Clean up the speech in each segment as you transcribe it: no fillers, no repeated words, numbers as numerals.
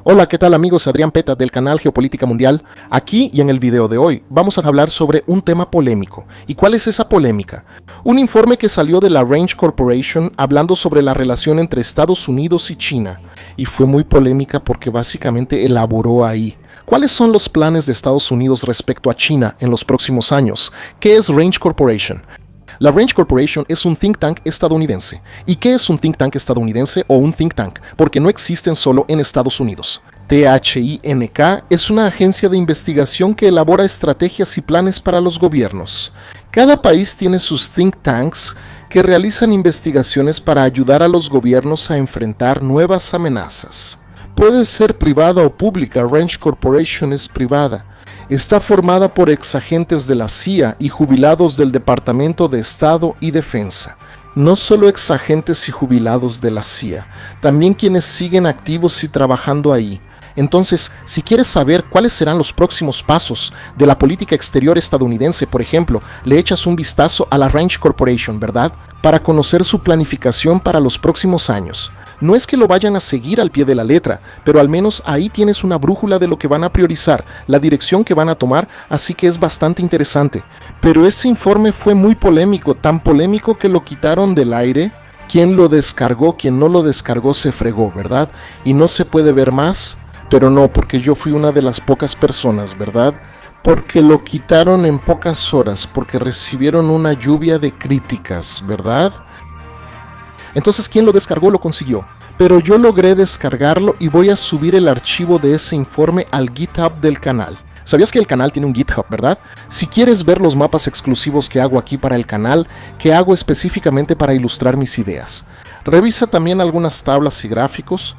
Hola, ¿qué tal amigos? Adrián Peta del canal Geopolítica Mundial. Aquí y en el video de hoy vamos a hablar sobre un tema polémico. ¿Y cuál es esa polémica? Un informe que salió de la Range Corporation hablando sobre la relación entre Estados Unidos y China. Y fue muy polémica porque básicamente elaboró ahí. ¿Cuáles son los planes de Estados Unidos respecto a China en los próximos años? ¿Qué es Range Corporation? La Range Corporation es un think tank estadounidense. ¿Y qué es un think tank estadounidense o un think tank? Porque no existen solo en Estados Unidos. THINK es una agencia de investigación que elabora estrategias y planes para los gobiernos. Cada país tiene sus think tanks que realizan investigaciones para ayudar a los gobiernos a enfrentar nuevas amenazas. Puede ser privada o pública. Range Corporation es privada. Está formada por exagentes de la CIA y jubilados del Departamento de Estado y Defensa. No solo exagentes y jubilados de la CIA, también quienes siguen activos y trabajando ahí. Entonces, si quieres saber cuáles serán los próximos pasos de la política exterior estadounidense, por ejemplo, le echas un vistazo a la Range Corporation, ¿verdad? Para conocer su planificación para los próximos años. No es que lo vayan a seguir al pie de la letra, pero al menos ahí tienes una brújula de lo que van a priorizar, la dirección que van a tomar, así que es bastante interesante. Pero ese informe fue muy polémico, tan polémico que lo quitaron del aire. Quien lo descargó, quien no lo descargó se fregó, ¿verdad? Y no se puede ver más, pero no, porque yo fui una de las pocas personas, ¿verdad? Porque lo quitaron en pocas horas, porque recibieron una lluvia de críticas, ¿verdad? Entonces, ¿quién lo descargó? Lo consiguió. Pero yo logré descargarlo y voy a subir el archivo de ese informe al GitHub del canal. ¿Sabías que el canal tiene un GitHub, verdad? Si quieres ver los mapas exclusivos que hago aquí para el canal, que hago específicamente para ilustrar mis ideas. Revisa también algunas tablas y gráficos.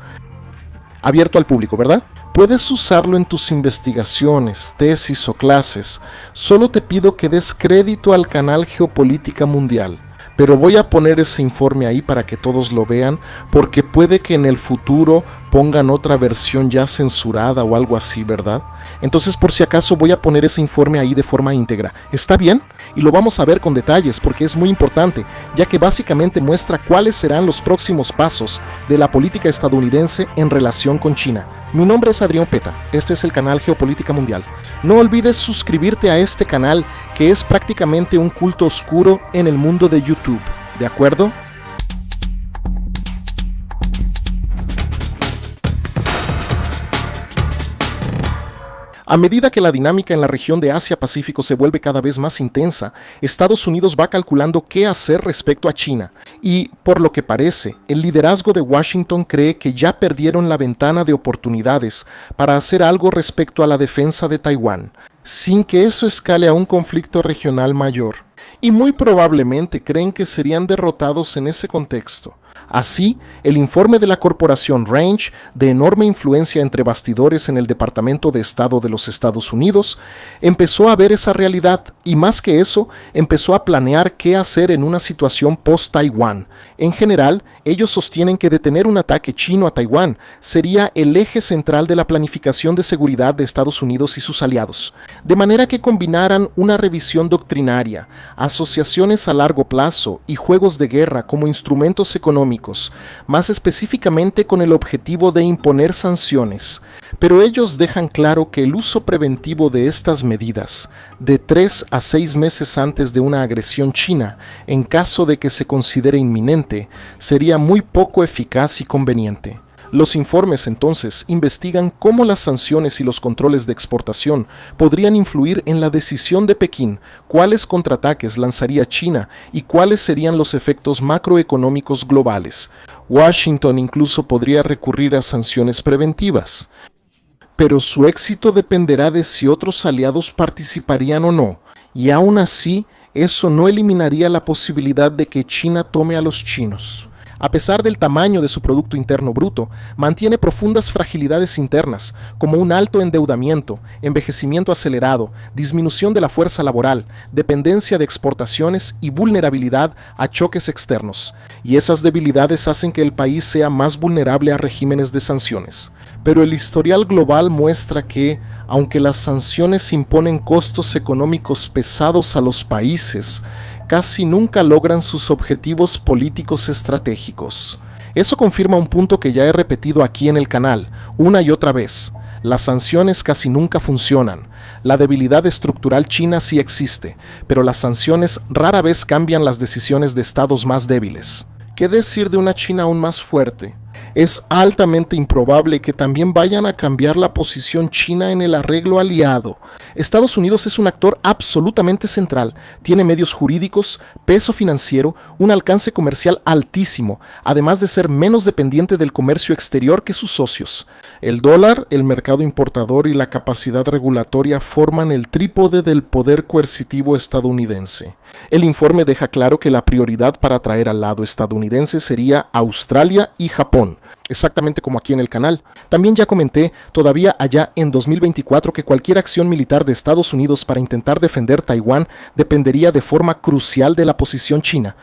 Abierto al público, ¿verdad? Puedes usarlo en tus investigaciones, tesis o clases. Solo te pido que des crédito al canal Geopolítica Mundial. Pero voy a poner ese informe ahí para que todos lo vean, porque puede que en el futuro pongan otra versión ya censurada o algo así, ¿verdad? Entonces, por si acaso, voy a poner ese informe ahí de forma íntegra. ¿Está bien? Y lo vamos a ver con detalles porque es muy importante, ya que básicamente muestra cuáles serán los próximos pasos de la política estadounidense en relación con China. Mi nombre es Adrián Peta, este es el canal Geopolítica Mundial. No olvides suscribirte a este canal, que es prácticamente un culto oscuro en el mundo de YouTube, ¿de acuerdo? A medida que la dinámica en la región de Asia-Pacífico se vuelve cada vez más intensa, Estados Unidos va calculando qué hacer respecto a China. Y, por lo que parece, el liderazgo de Washington cree que ya perdieron la ventana de oportunidades para hacer algo respecto a la defensa de Taiwán, sin que eso escale a un conflicto regional mayor. Y muy probablemente creen que serían derrotados en ese contexto. Así, el informe de la corporación Range, de enorme influencia entre bastidores en el Departamento de Estado de los Estados Unidos, empezó a ver esa realidad y, más que eso, empezó a planear qué hacer en una situación post-Taiwán. En general, ellos sostienen que detener un ataque chino a Taiwán sería el eje central de la planificación de seguridad de Estados Unidos y sus aliados, de manera que combinaran una revisión doctrinaria, asociaciones a largo plazo y juegos de guerra como instrumentos económicos, más específicamente con el objetivo de imponer sanciones. Pero ellos dejan claro que el uso preventivo de estas medidas, de 3 a 6 meses antes de una agresión china, en caso de que se considere inminente, sería muy poco eficaz y conveniente. Los informes entonces investigan cómo las sanciones y los controles de exportación podrían influir en la decisión de Pekín, cuáles contraataques lanzaría China y cuáles serían los efectos macroeconómicos globales. Washington incluso podría recurrir a sanciones preventivas. Pero su éxito dependerá de si otros aliados participarían o no, y aún así, eso no eliminaría la posibilidad de que China tome a los chinos. A pesar del tamaño de su Producto Interno Bruto, mantiene profundas fragilidades internas, como un alto endeudamiento, envejecimiento acelerado, disminución de la fuerza laboral, dependencia de exportaciones y vulnerabilidad a choques externos. Y esas debilidades hacen que el país sea más vulnerable a regímenes de sanciones. Pero el historial global muestra que, aunque las sanciones imponen costos económicos pesados a los países, casi nunca logran sus objetivos políticos estratégicos. Eso confirma un punto que ya he repetido aquí en el canal, una y otra vez. Las sanciones casi nunca funcionan. La debilidad estructural china sí existe, pero las sanciones rara vez cambian las decisiones de estados más débiles. ¿Qué decir de una China aún más fuerte? Es altamente improbable que también vayan a cambiar la posición china en el arreglo aliado. Estados Unidos es un actor absolutamente central, tiene medios jurídicos, peso financiero, un alcance comercial altísimo, además de ser menos dependiente del comercio exterior que sus socios. El dólar, el mercado importador y la capacidad regulatoria forman el trípode del poder coercitivo estadounidense. El informe deja claro que la prioridad para atraer al lado estadounidense sería Australia y Japón, exactamente como aquí en el canal. También ya comenté, todavía allá en 2024, que cualquier acción militar de Estados Unidos para intentar defender Taiwán dependería de forma crucial de la posición china.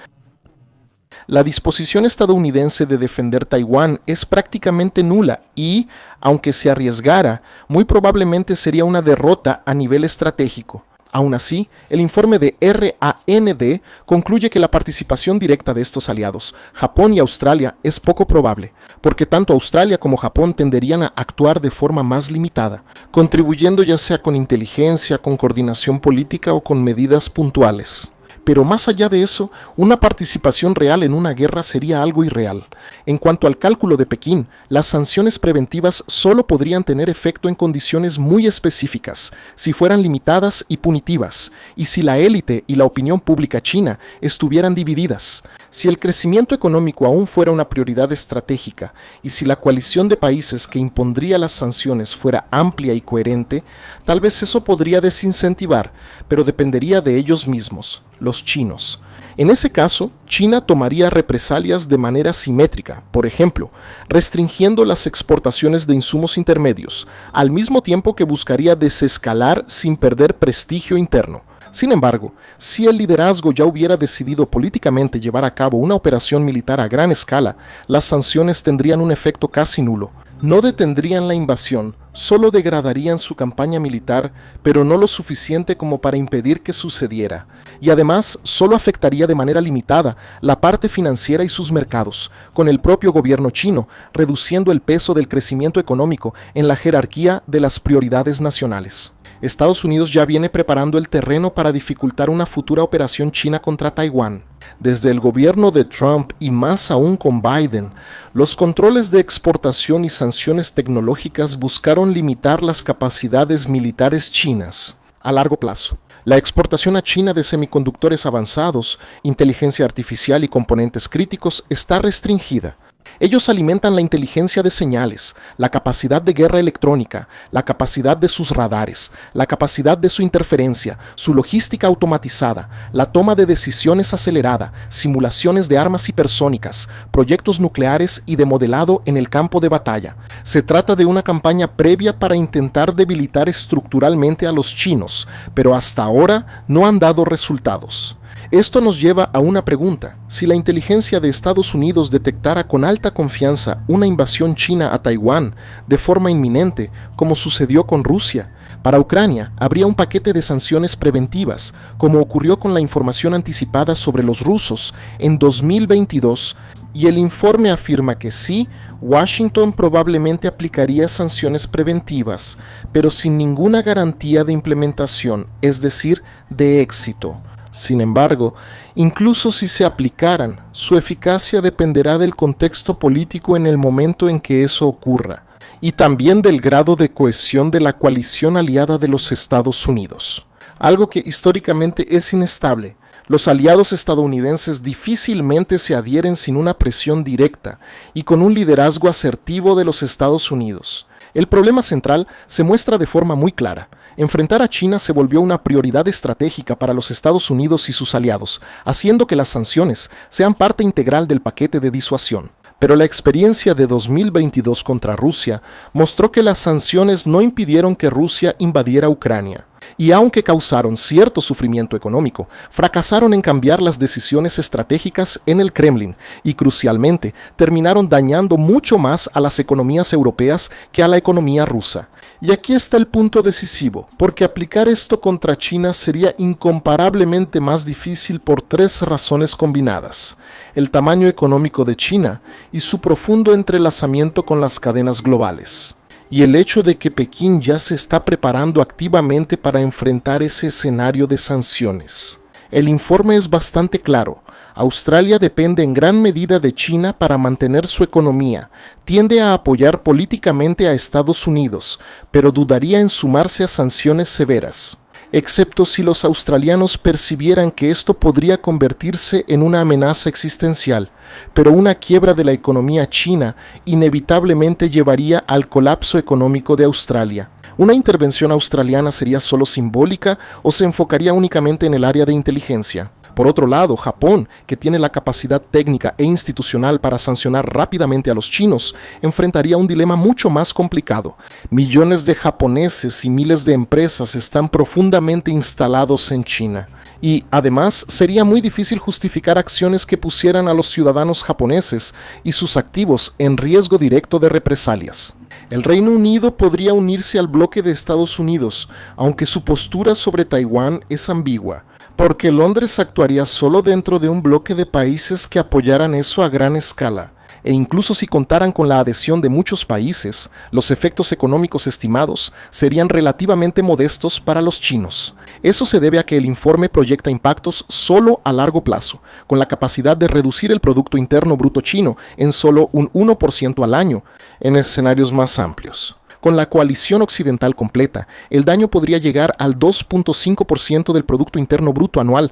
La disposición estadounidense de defender Taiwán es prácticamente nula y, aunque se arriesgara, muy probablemente sería una derrota a nivel estratégico. Aún así, el informe de RAND concluye que la participación directa de estos aliados, Japón y Australia, es poco probable, porque tanto Australia como Japón tenderían a actuar de forma más limitada, contribuyendo ya sea con inteligencia, con coordinación política o con medidas puntuales. Pero más allá de eso, una participación real en una guerra sería algo irreal. En cuanto al cálculo de Pekín, las sanciones preventivas solo podrían tener efecto en condiciones muy específicas, si fueran limitadas y punitivas, y si la élite y la opinión pública china estuvieran divididas. Si el crecimiento económico aún fuera una prioridad estratégica, y si la coalición de países que impondría las sanciones fuera amplia y coherente, tal vez eso podría desincentivar, pero dependería de ellos mismos, los chinos. En ese caso, China tomaría represalias de manera simétrica, por ejemplo, restringiendo las exportaciones de insumos intermedios, al mismo tiempo que buscaría desescalar sin perder prestigio interno. Sin embargo, si el liderazgo ya hubiera decidido políticamente llevar a cabo una operación militar a gran escala, las sanciones tendrían un efecto casi nulo. No detendrían la invasión, solo degradarían su campaña militar, pero no lo suficiente como para impedir que sucediera. Y además, solo afectaría de manera limitada la parte financiera y sus mercados, con el propio gobierno chino, reduciendo el peso del crecimiento económico en la jerarquía de las prioridades nacionales. Estados Unidos ya viene preparando el terreno para dificultar una futura operación china contra Taiwán. Desde el gobierno de Trump y más aún con Biden, los controles de exportación y sanciones tecnológicas buscaron limitar las capacidades militares chinas a largo plazo. La exportación a China de semiconductores avanzados, inteligencia artificial y componentes críticos está restringida. Ellos alimentan la inteligencia de señales, la capacidad de guerra electrónica, la capacidad de sus radares, la capacidad de su interferencia, su logística automatizada, la toma de decisiones acelerada, simulaciones de armas hipersónicas, proyectos nucleares y de modelado en el campo de batalla. Se trata de una campaña previa para intentar debilitar estructuralmente a los chinos, pero hasta ahora no han dado resultados. Esto nos lleva a una pregunta. Si la inteligencia de Estados Unidos detectara con alta confianza una invasión china a Taiwán de forma inminente, como sucedió con Rusia, para Ucrania habría un paquete de sanciones preventivas, como ocurrió con la información anticipada sobre los rusos en 2022, y el informe afirma que sí, Washington probablemente aplicaría sanciones preventivas, pero sin ninguna garantía de implementación, es decir, de éxito. Sin embargo, incluso si se aplicaran, su eficacia dependerá del contexto político en el momento en que eso ocurra, y también del grado de cohesión de la coalición aliada de los Estados Unidos, algo que históricamente es inestable. Los aliados estadounidenses difícilmente se adhieren sin una presión directa y con un liderazgo asertivo de los Estados Unidos. El problema central se muestra de forma muy clara. Enfrentar a China se volvió una prioridad estratégica para los Estados Unidos y sus aliados, haciendo que las sanciones sean parte integral del paquete de disuasión. Pero la experiencia de 2022 contra Rusia mostró que las sanciones no impidieron que Rusia invadiera Ucrania. y aunque causaron cierto sufrimiento económico, fracasaron en cambiar las decisiones estratégicas en el Kremlin y, crucialmente, terminaron dañando mucho más a las economías europeas que a la economía rusa. Y aquí está el punto decisivo, porque aplicar esto contra China sería incomparablemente más difícil por tres razones combinadas: el tamaño económico de China y su profundo entrelazamiento con las cadenas globales, y el hecho de que Pekín ya se está preparando activamente para enfrentar ese escenario de sanciones. El informe es bastante claro. Australia depende en gran medida de China para mantener su economía, tiende a apoyar políticamente a Estados Unidos, pero dudaría en sumarse a sanciones severas, excepto si los australianos percibieran que esto podría convertirse en una amenaza existencial, pero una quiebra de la economía china inevitablemente llevaría al colapso económico de Australia. ¿Una intervención australiana sería solo simbólica o se enfocaría únicamente en el área de inteligencia? Por otro lado, Japón, que tiene la capacidad técnica e institucional para sancionar rápidamente a los chinos, enfrentaría un dilema mucho más complicado. Millones de japoneses y miles de empresas están profundamente instalados en China. Y, además, sería muy difícil justificar acciones que pusieran a los ciudadanos japoneses y sus activos en riesgo directo de represalias. El Reino Unido podría unirse al bloque de Estados Unidos, aunque su postura sobre Taiwán es ambigua, porque Londres actuaría solo dentro de un bloque de países que apoyaran eso a gran escala, e incluso si contaran con la adhesión de muchos países, los efectos económicos estimados serían relativamente modestos para los chinos. Eso se debe a que el informe proyecta impactos solo a largo plazo, con la capacidad de reducir el Producto Interno Bruto chino en solo un 1% al año, en escenarios más amplios. Con la coalición occidental completa, el daño podría llegar al 2.5% del Producto Interno Bruto anual.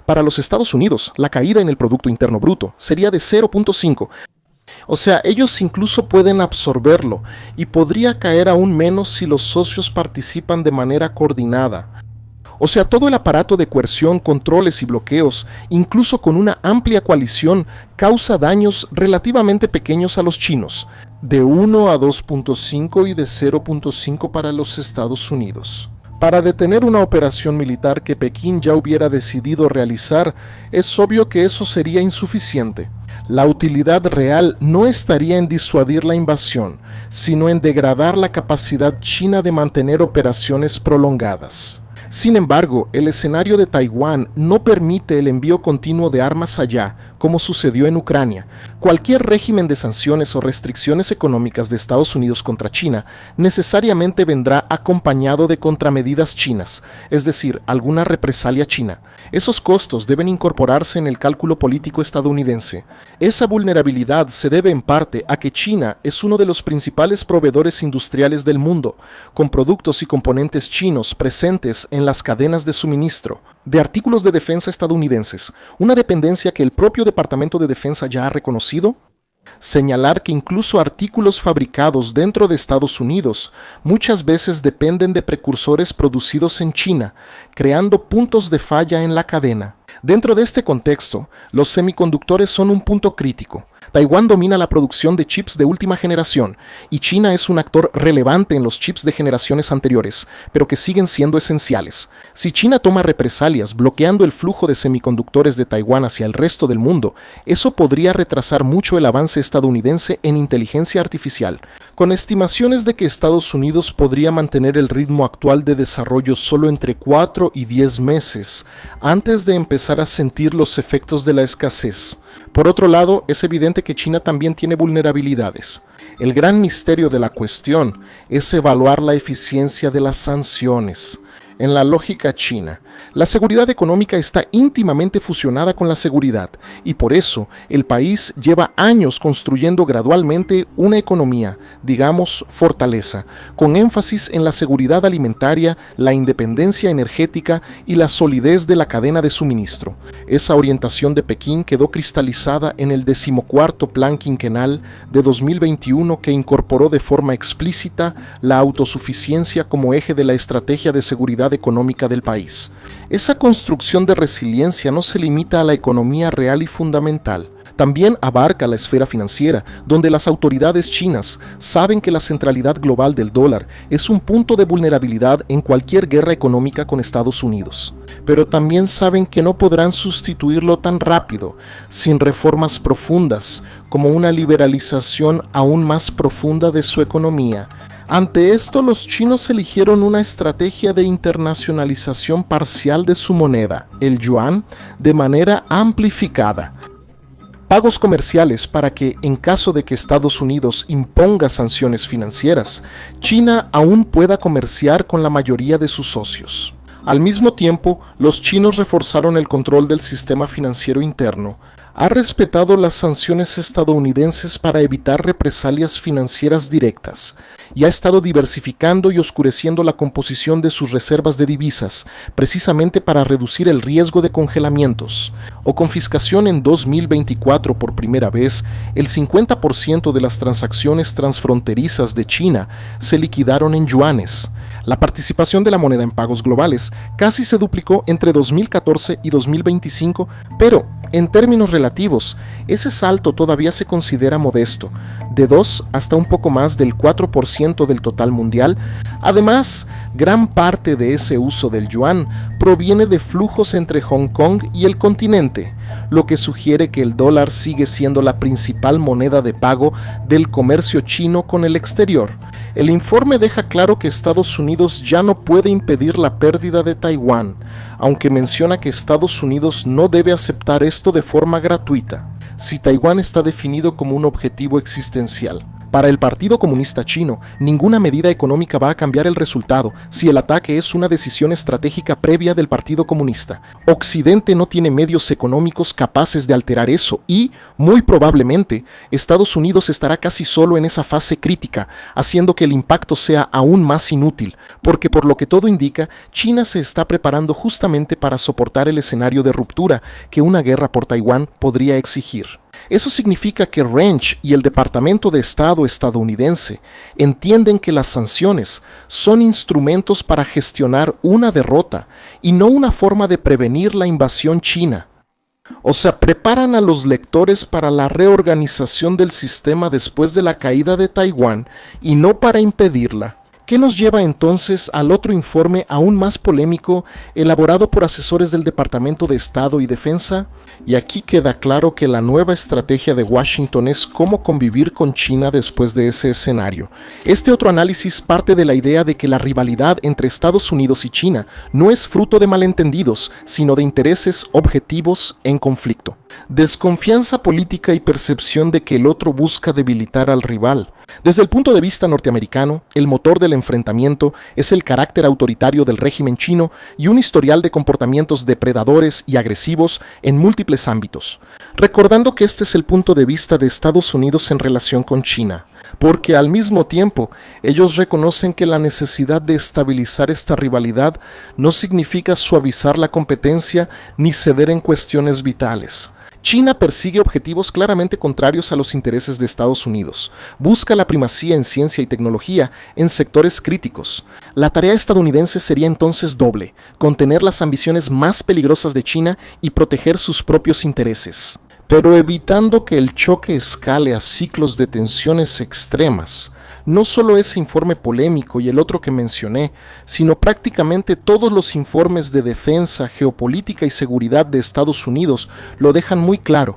Para los Estados Unidos, la caída en el Producto Interno Bruto sería de 0.5%. O sea, ellos incluso pueden absorberlo y podría caer aún menos si los socios participan de manera coordinada. O sea, todo el aparato de coerción, controles y bloqueos, incluso con una amplia coalición, causa daños relativamente pequeños a los chinos, de 1 a 2.5 y de 0.5 para los Estados Unidos. Para detener una operación militar que Pekín ya hubiera decidido realizar, es obvio que eso sería insuficiente. La utilidad real no estaría en disuadir la invasión, sino en degradar la capacidad china de mantener operaciones prolongadas. Sin embargo, el escenario de Taiwán no permite el envío continuo de armas allá, como sucedió en Ucrania. Cualquier régimen de sanciones o restricciones económicas de Estados Unidos contra China necesariamente vendrá acompañado de contramedidas chinas, es decir, alguna represalia china. Esos costos deben incorporarse en el cálculo político estadounidense. Esa vulnerabilidad se debe en parte a que China es uno de los principales proveedores industriales del mundo, con productos y componentes chinos presentes en las cadenas de suministro de artículos de defensa estadounidenses, una dependencia que el propio Departamento de Defensa ya ha reconocido. Señalar que incluso artículos fabricados dentro de Estados Unidos muchas veces dependen de precursores producidos en China, creando puntos de falla en la cadena. Dentro de este contexto, los semiconductores son un punto crítico. Taiwán domina la producción de chips de última generación y China es un actor relevante en los chips de generaciones anteriores, pero que siguen siendo esenciales. Si China toma represalias bloqueando el flujo de semiconductores de Taiwán hacia el resto del mundo, eso podría retrasar mucho el avance estadounidense en inteligencia artificial, con estimaciones de que Estados Unidos podría mantener el ritmo actual de desarrollo solo entre 4 y 10 meses, antes de empezar a sentir los efectos de la escasez. Por otro lado, es evidente que China también tiene vulnerabilidades. El gran misterio de la cuestión es evaluar la eficiencia de las sanciones. En la lógica china, la seguridad económica está íntimamente fusionada con la seguridad y por eso el país lleva años construyendo gradualmente una economía, digamos, fortaleza, con énfasis en la seguridad alimentaria, la independencia energética y la solidez de la cadena de suministro. Esa orientación de Pekín quedó cristalizada en el 14º Plan Quinquenal de 2021 que incorporó de forma explícita la autosuficiencia como eje de la estrategia de seguridad económica del país. Esa construcción de resiliencia no se limita a la economía real y fundamental. También abarca la esfera financiera, donde las autoridades chinas saben que la centralidad global del dólar es un punto de vulnerabilidad en cualquier guerra económica con Estados Unidos. Pero también saben que no podrán sustituirlo tan rápido, sin reformas profundas, como una liberalización aún más profunda de su economía. Ante esto, los chinos eligieron una estrategia de internacionalización parcial de su moneda, el yuan, de manera amplificada. Pagos comerciales para que, en caso de que Estados Unidos imponga sanciones financieras, China aún pueda comerciar con la mayoría de sus socios. Al mismo tiempo, los chinos reforzaron el control del sistema financiero interno. Ha respetado las sanciones estadounidenses para evitar represalias financieras directas y ha estado diversificando y oscureciendo la composición de sus reservas de divisas, precisamente para reducir el riesgo de congelamientos o confiscación. En 2024, por primera vez, el 50% de las transacciones transfronterizas de China se liquidaron en yuanes. La participación de la moneda en pagos globales casi se duplicó entre 2014 y 2025, pero en términos relativos, ese salto todavía se considera modesto, de 2 hasta un poco más del 4% del total mundial. Además, gran parte de ese uso del yuan proviene de flujos entre Hong Kong y el continente, lo que sugiere que el dólar sigue siendo la principal moneda de pago del comercio chino con el exterior. El informe deja claro que Estados Unidos ya no puede impedir la pérdida de Taiwán, aunque menciona que Estados Unidos no debe aceptar esto de forma gratuita, si Taiwán está definido como un objetivo existencial. Para el Partido Comunista Chino, ninguna medida económica va a cambiar el resultado si el ataque es una decisión estratégica previa del Partido Comunista. Occidente no tiene medios económicos capaces de alterar eso y, muy probablemente, Estados Unidos estará casi solo en esa fase crítica, haciendo que el impacto sea aún más inútil, porque por lo que todo indica, China se está preparando justamente para soportar el escenario de ruptura que una guerra por Taiwán podría exigir. Eso significa que Range y el Departamento de Estado estadounidense entienden que las sanciones son instrumentos para gestionar una derrota y no una forma de prevenir la invasión china. O sea, preparan a los lectores para la reorganización del sistema después de la caída de Taiwán y no para impedirla. ¿Qué nos lleva entonces al otro informe aún más polémico elaborado por asesores del Departamento de Estado y Defensa? Y aquí queda claro que la nueva estrategia de Washington es cómo convivir con China después de ese escenario. Este otro análisis parte de la idea de que la rivalidad entre Estados Unidos y China no es fruto de malentendidos, sino de intereses objetivos en conflicto. Desconfianza política y percepción de que el otro busca debilitar al rival. Desde el punto de vista norteamericano, el motor del enfrentamiento es el carácter autoritario del régimen chino y un historial de comportamientos depredadores y agresivos en múltiples ámbitos. Recordando que este es el punto de vista de Estados Unidos en relación con China, porque al mismo tiempo ellos reconocen que la necesidad de estabilizar esta rivalidad no significa suavizar la competencia ni ceder en cuestiones vitales. China persigue objetivos claramente contrarios a los intereses de Estados Unidos. Busca la primacía en ciencia y tecnología en sectores críticos. La tarea estadounidense sería entonces doble: contener las ambiciones más peligrosas de China y proteger sus propios intereses, pero evitando que el choque escale a ciclos de tensiones extremas. No solo ese informe polémico y el otro que mencioné, sino prácticamente todos los informes de defensa, geopolítica y seguridad de Estados Unidos lo dejan muy claro.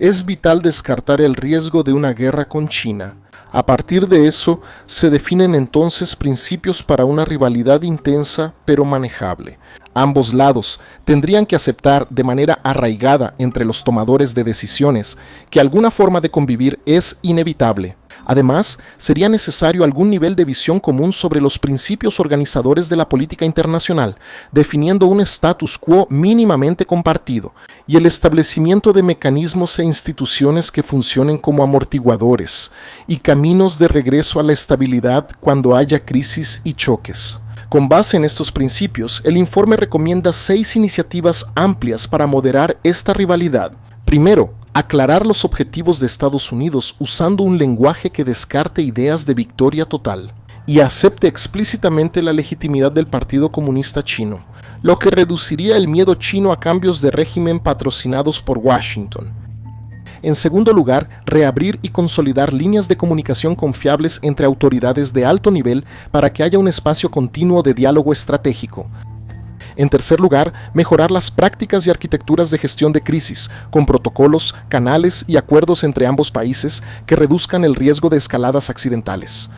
Es vital descartar el riesgo de una guerra con China. A partir de eso, se definen entonces principios para una rivalidad intensa pero manejable. Ambos lados tendrían que aceptar de manera arraigada entre los tomadores de decisiones que alguna forma de convivir es inevitable. Además, sería necesario algún nivel de visión común sobre los principios organizadores de la política internacional, definiendo un status quo mínimamente compartido y el establecimiento de mecanismos e instituciones que funcionen como amortiguadores y caminos de regreso a la estabilidad cuando haya crisis y choques. Con base en estos principios, el informe recomienda 6 iniciativas amplias para moderar esta rivalidad. Primero, aclarar los objetivos de Estados Unidos usando un lenguaje que descarte ideas de victoria total y acepte explícitamente la legitimidad del Partido Comunista Chino, lo que reduciría el miedo chino a cambios de régimen patrocinados por Washington. En segundo lugar, reabrir y consolidar líneas de comunicación confiables entre autoridades de alto nivel para que haya un espacio continuo de diálogo estratégico. En tercer lugar, mejorar las prácticas y arquitecturas de gestión de crisis, con protocolos, canales y acuerdos entre ambos países que reduzcan el riesgo de escaladas accidentales.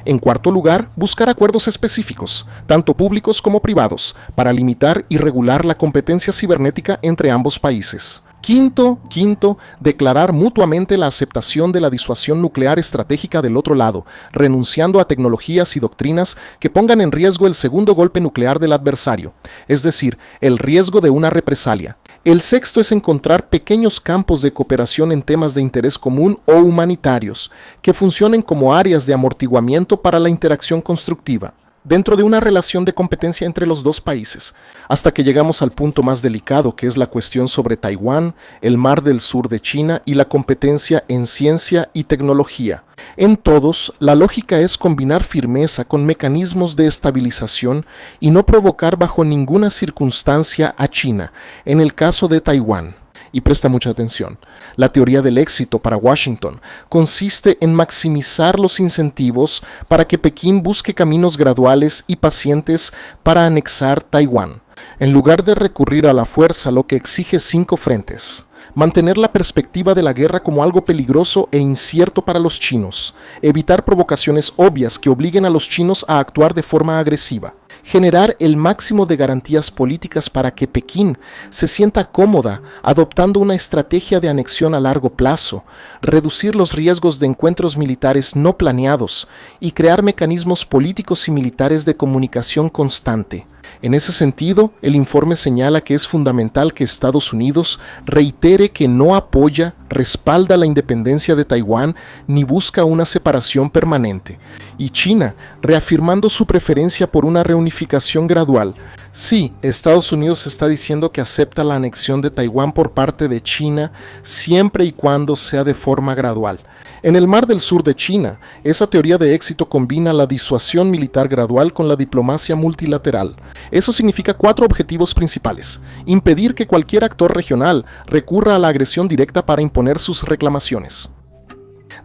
En cuarto lugar, buscar acuerdos específicos, tanto públicos como privados, para limitar y regular la competencia cibernética entre ambos países. Quinto, declarar mutuamente la aceptación de la disuasión nuclear estratégica del otro lado, renunciando a tecnologías y doctrinas que pongan en riesgo el segundo golpe nuclear del adversario, es decir, el riesgo de una represalia. El sexto es encontrar pequeños campos de cooperación en temas de interés común o humanitarios, que funcionen como áreas de amortiguamiento para la interacción constructiva, dentro de una relación de competencia entre los dos países, hasta que llegamos al punto más delicado, que es la cuestión sobre Taiwán, el mar del sur de China y la competencia en ciencia y tecnología. En todos, la lógica es combinar firmeza con mecanismos de estabilización y no provocar bajo ninguna circunstancia a China, en el caso de Taiwán. Y presta mucha atención, la teoría del éxito para Washington consiste en maximizar los incentivos para que Pekín busque caminos graduales y pacientes para anexar Taiwán, en lugar de recurrir a la fuerza, lo que exige 5 frentes. Mantener la perspectiva de la guerra como algo peligroso e incierto para los chinos, evitar provocaciones obvias que obliguen a los chinos a actuar de forma agresiva, generar el máximo de garantías políticas para que Pekín se sienta cómoda adoptando una estrategia de anexión a largo plazo, reducir los riesgos de encuentros militares no planeados y crear mecanismos políticos y militares de comunicación constante. En ese sentido, el informe señala que es fundamental que Estados Unidos reitere que no apoya, respalda la independencia de Taiwán ni busca una separación permanente, y China, reafirmando su preferencia por una reunificación gradual. Sí, Estados Unidos está diciendo que acepta la anexión de Taiwán por parte de China siempre y cuando sea de forma gradual. En el mar del sur de China, esa teoría de éxito combina la disuasión militar gradual con la diplomacia multilateral. Eso significa 4 objetivos principales: impedir que cualquier actor regional recurra a la agresión directa para imponer sus reclamaciones,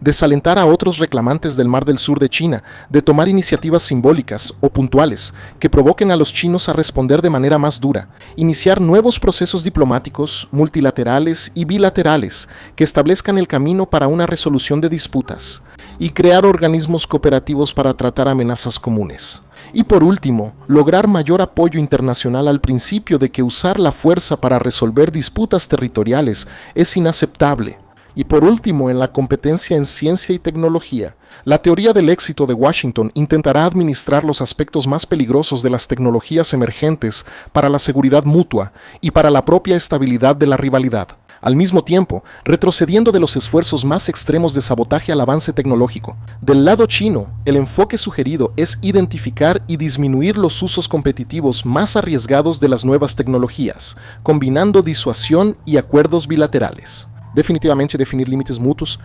desalentar a otros reclamantes del mar del sur de China de tomar iniciativas simbólicas o puntuales que provoquen a los chinos a responder de manera más dura, iniciar nuevos procesos diplomáticos, multilaterales y bilaterales que establezcan el camino para una resolución de disputas, y crear organismos cooperativos para tratar amenazas comunes. Y por último, lograr mayor apoyo internacional al principio de que usar la fuerza para resolver disputas territoriales es inaceptable. Y por último, en la competencia en ciencia y tecnología, la teoría del éxito de Washington intentará administrar los aspectos más peligrosos de las tecnologías emergentes para la seguridad mutua y para la propia estabilidad de la rivalidad, al mismo tiempo retrocediendo de los esfuerzos más extremos de sabotaje al avance tecnológico. Del lado chino, el enfoque sugerido es identificar y disminuir los usos competitivos más arriesgados de las nuevas tecnologías, combinando disuasión y acuerdos bilaterales. Definitivamente definir límites mutuos,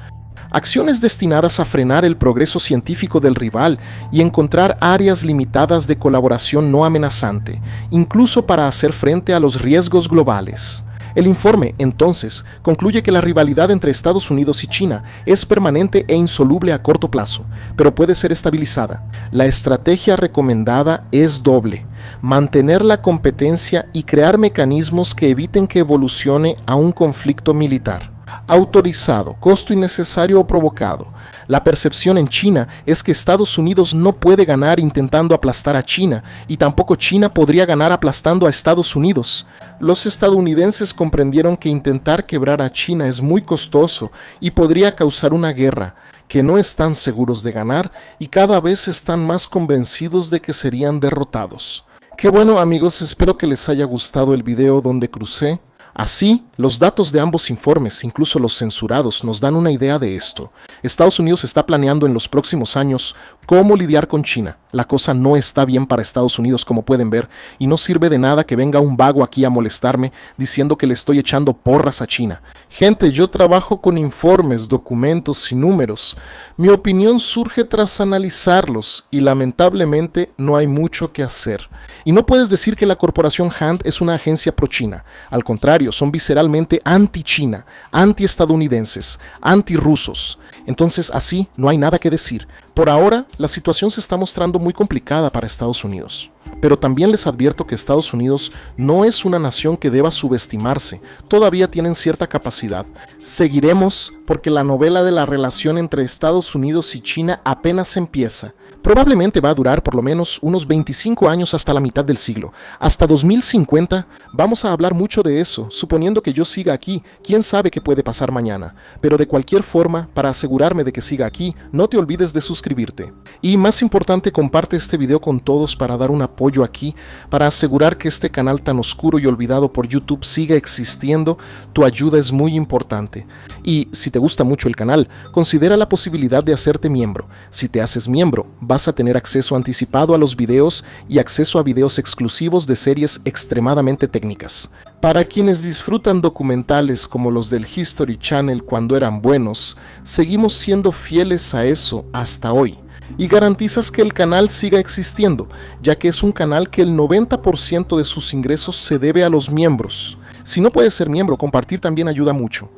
acciones destinadas a frenar el progreso científico del rival y encontrar áreas limitadas de colaboración no amenazante, incluso para hacer frente a los riesgos globales. El informe, entonces, concluye que la rivalidad entre Estados Unidos y China es permanente e insoluble a corto plazo, pero puede ser estabilizada. La estrategia recomendada es doble: mantener la competencia y crear mecanismos que eviten que evolucione a un conflicto militar. Autorizado, costo innecesario o provocado. La percepción en China es que Estados Unidos no puede ganar intentando aplastar a China, y tampoco China podría ganar aplastando a Estados Unidos. Los estadounidenses comprendieron que intentar quebrar a China es muy costoso y podría causar una guerra, que no están seguros de ganar y cada vez están más convencidos de que serían derrotados. Qué bueno, amigos, espero que les haya gustado el video donde crucé. Así, los datos de ambos informes, incluso los censurados, nos dan una idea de esto. Estados Unidos está planeando en los próximos años cómo lidiar con China. La cosa no está bien para Estados Unidos, como pueden ver, y no sirve de nada que venga un vago aquí a molestarme diciendo que le estoy echando porras a China. Gente, yo trabajo con informes, documentos y números. Mi opinión surge tras analizarlos y lamentablemente no hay mucho que hacer. Y no puedes decir que la corporación Hand es una agencia pro-China. Al contrario, son visceralmente realmente anti-China, anti-estadounidenses, anti-rusos. Entonces así no hay nada que decir. Por ahora, la situación se está mostrando muy complicada para Estados Unidos. Pero también les advierto que Estados Unidos no es una nación que deba subestimarse. Todavía tienen cierta capacidad. Seguiremos porque la novela de la relación entre Estados Unidos y China apenas empieza. Probablemente va a durar por lo menos unos 25 años hasta la mitad del siglo. Hasta 2050 vamos a hablar mucho de eso, suponiendo que yo siga aquí. Quién sabe qué puede pasar mañana. Pero de cualquier forma, para asegurarme de que siga aquí, no te olvides de suscribirte. Y más importante, comparte este video con todos para dar un apoyo aquí, para asegurar que este canal tan oscuro y olvidado por YouTube siga existiendo. Tu ayuda es muy importante. Y si te gusta mucho el canal, considera la posibilidad de hacerte miembro. Si te haces miembro, vas a tener acceso anticipado a los videos y acceso a videos exclusivos de series extremadamente técnicas. Para quienes disfrutan documentales como los del History Channel cuando eran buenos, seguimos siendo fieles a eso hasta hoy. Y garantizas que el canal siga existiendo, ya que es un canal que el 90% de sus ingresos se debe a los miembros. Si no puedes ser miembro, compartir también ayuda mucho.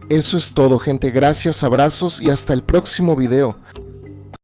Eso es todo, gente. Gracias, abrazos y hasta el próximo video.